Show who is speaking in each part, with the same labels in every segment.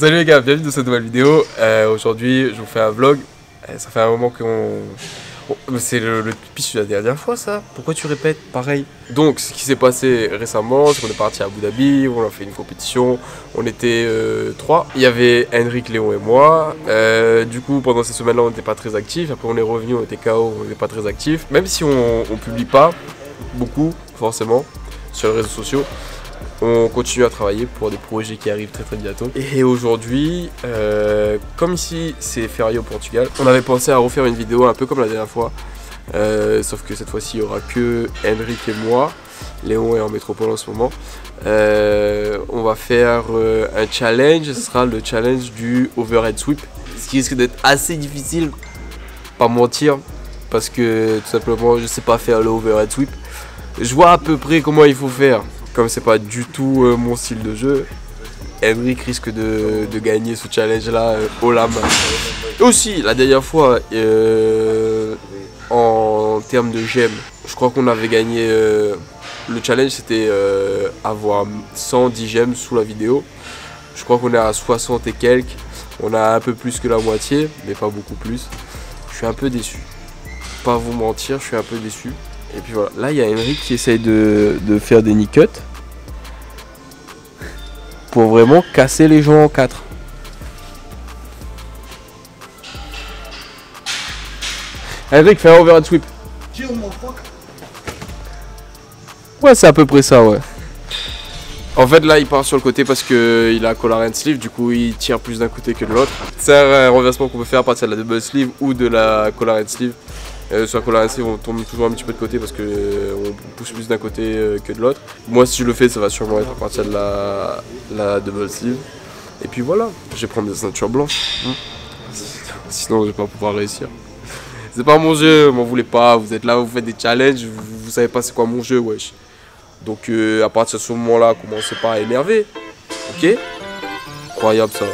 Speaker 1: Salut les gars, bienvenue dans cette nouvelle vidéo. Aujourd'hui, je vous fais un vlog. Ça fait un moment qu'on... C'est le pitch de la dernière fois ça. Pourquoi tu répètes pareil? Donc, ce qui s'est passé récemment, c'est qu'on est parti à Abu Dhabi, on a fait une compétition. On était 3. Il y avait Henrik, Léon et moi. Du coup, pendant ces semaines-là, on n'était pas très actifs. Après, on est revenu, on était KO, on n'était pas très actifs. Même si on publie pas beaucoup, forcément, sur les réseaux sociaux. On continue à travailler pour des projets qui arrivent très bientôt. Et aujourd'hui, comme ici c'est férié au Portugal, on avait pensé à refaire une vidéo un peu comme la dernière fois. Sauf que cette fois-ci, il n'y aura que Henrik et moi. Léon est en métropole en ce moment. On va faire un challenge, ce sera le challenge du overhead sweep. Ce qui risque d'être assez difficile, pas mentir, parce que tout simplement je sais pas faire le overhead sweep. Je vois à peu près comment il faut faire. Comme c'est pas du tout mon style de jeu, Henrik risque de gagner ce challenge là haut la main. Aussi, la dernière fois, en termes de gemmes, je crois qu'on avait gagné. Le challenge c'était avoir 110 gemmes sous la vidéo. Je crois qu'on est à 60 et quelques. On a un peu plus que la moitié, mais pas beaucoup plus. Je suis un peu déçu. Pas vous mentir, je suis un peu déçu. Et puis voilà, là il y a Henrik qui essaye de faire des knee cuts pour vraiment casser les gens en 4. Henrik, fais un overhead sweep. Ouais, c'est à peu près ça, ouais. En fait là il part sur le côté parce qu'il a collar and sleeve, du coup il tire plus d'un côté que de l'autre. C'est un renversement qu'on peut faire à partir de la double sleeve ou de la collar and sleeve. Sur la collar and sleeve on tourne toujours un petit peu de côté parce qu'on pousse plus d'un côté que de l'autre. Moi si je le fais ça va sûrement être à partir de la double sleeve. Et puis voilà, je vais prendre des ceintures blanches. Sinon je vais pas pouvoir réussir. C'est pas mon jeu, m'en voulez pas, vous êtes là, vous faites des challenges, vous savez pas c'est quoi mon jeu, wesh. Donc à partir de ce moment-là, commencez pas à énerver. Ok? Incroyable ça.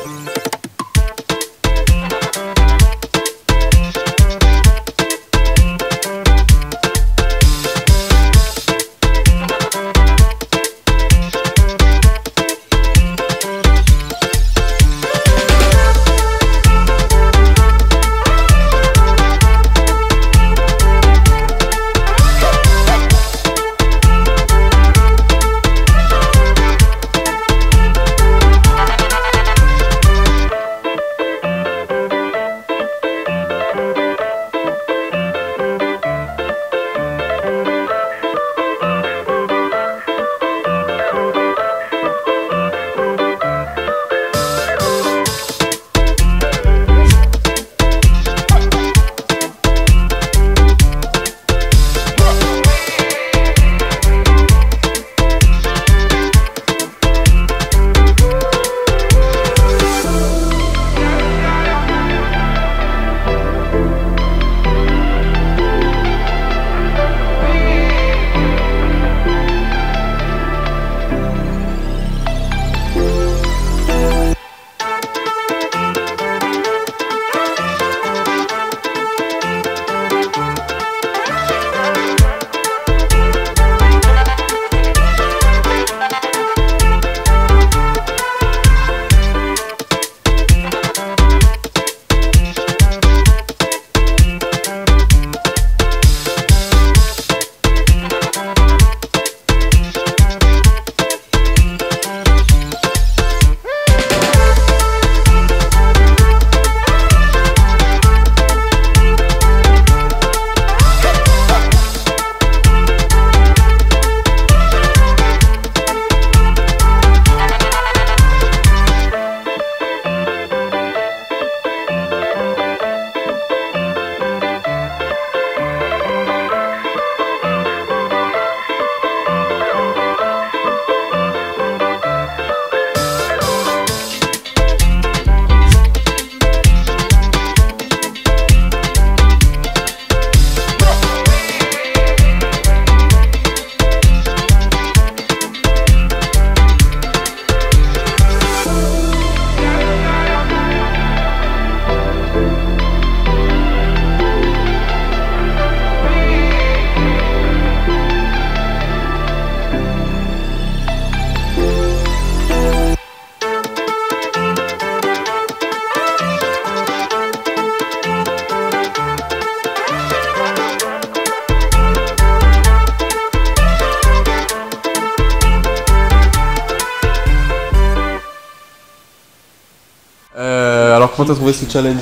Speaker 1: Alors comment t'as trouvé ce challenge?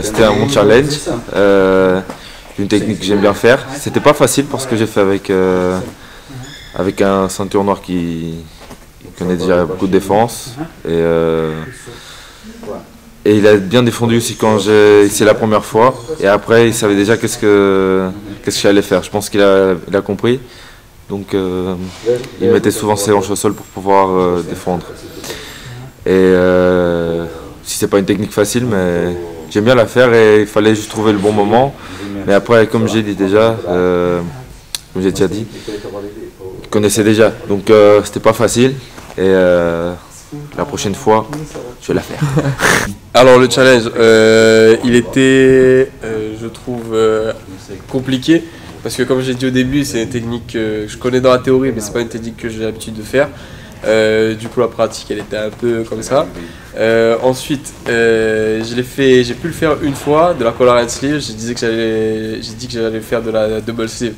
Speaker 2: C'était un bon challenge, une technique que j'aime bien faire. C'était pas facile parce que j'ai fait avec un ceinture noir qui connaît déjà beaucoup de défense et il a bien défendu aussi quand c'est la première fois, et après il savait déjà qu'est-ce que j'allais faire. Je pense qu'il a compris, donc il mettait souvent ses hanches au sol pour pouvoir défendre. Et si c'est pas une technique facile, mais j'aime bien la faire et il fallait juste trouver le bon moment. Mais après, comme j'ai dit déjà, comme j'ai déjà dit, il connaissait déjà, donc c'était pas facile. Et la prochaine fois, je vais la faire.
Speaker 1: Alors le challenge, il était, je trouve, compliqué. Parce que comme j'ai dit au début, c'est une technique que je connais dans la théorie, mais c'est pas une technique que j'ai l'habitude de faire. Du coup la pratique elle était un peu comme ça. Ensuite j'ai pu le faire une fois de la collar and sleeve. J'ai dit que j'allais faire de la double sleeve.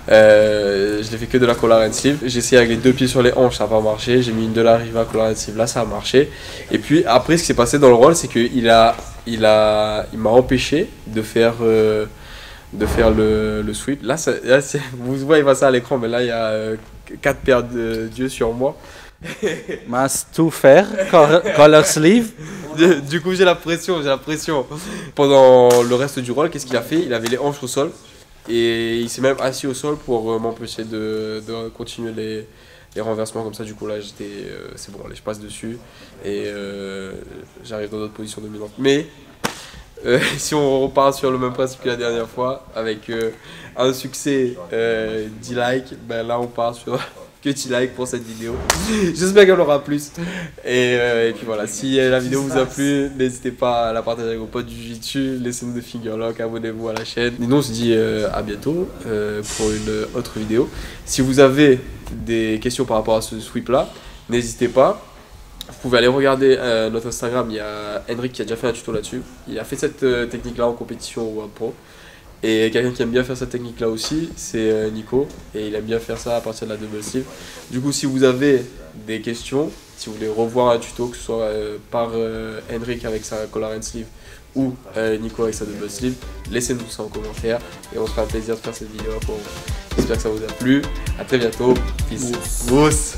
Speaker 1: Je l'ai fait que de la collar and sleeve. J'ai essayé avec les deux pieds sur les hanches, ça n'a pas marché. J'ai mis une de la Riva collar and sleeve, là ça a marché. Et puis après ce qui s'est passé dans le roll, c'est qu'il m'a empêché de faire le sweep. Là vous voyez pas ça à l'écran, mais là il y a 4 paires d'yeux sur moi.
Speaker 3: Mas tout faire, collar sleeve.
Speaker 1: Du coup j'ai la pression. Pendant le reste du roll, qu'est-ce qu'il a fait? Il avait les hanches au sol et il s'est même assis au sol pour m'empêcher de continuer les renversements comme ça. Du coup là c'est bon, allez, je passe dessus et j'arrive dans d'autres positions dominantes. Mais si on repart sur le même principe que la dernière fois, avec un succès 10 likes, ben là on part sur que 10 likes pour cette vidéo. J'espère qu'elle aura plus. Et puis voilà, si la vidéo vous a plu, n'hésitez pas à la partager avec vos potes du jiu-jitsu, laissez-nous des fingerlocks, abonnez-vous à la chaîne. Et nous on se dit à bientôt pour une autre vidéo. Si vous avez des questions par rapport à ce sweep là, n'hésitez pas. Vous pouvez aller regarder notre Instagram, il y a Henrik qui a déjà fait un tuto là-dessus. Il a fait cette technique là en compétition au World Pro. Et quelqu'un qui aime bien faire cette technique là aussi, c'est Nico. Et il aime bien faire ça à partir de la double sleeve. Du coup, si vous avez des questions, si vous voulez revoir un tuto, que ce soit par Henrik avec sa collar and sleeve ou Nico avec sa double sleeve, laissez-nous ça en commentaire. Et on se fera un plaisir de faire cette vidéo pour vous. J'espère que ça vous a plu. A très bientôt. Peace. Mousse.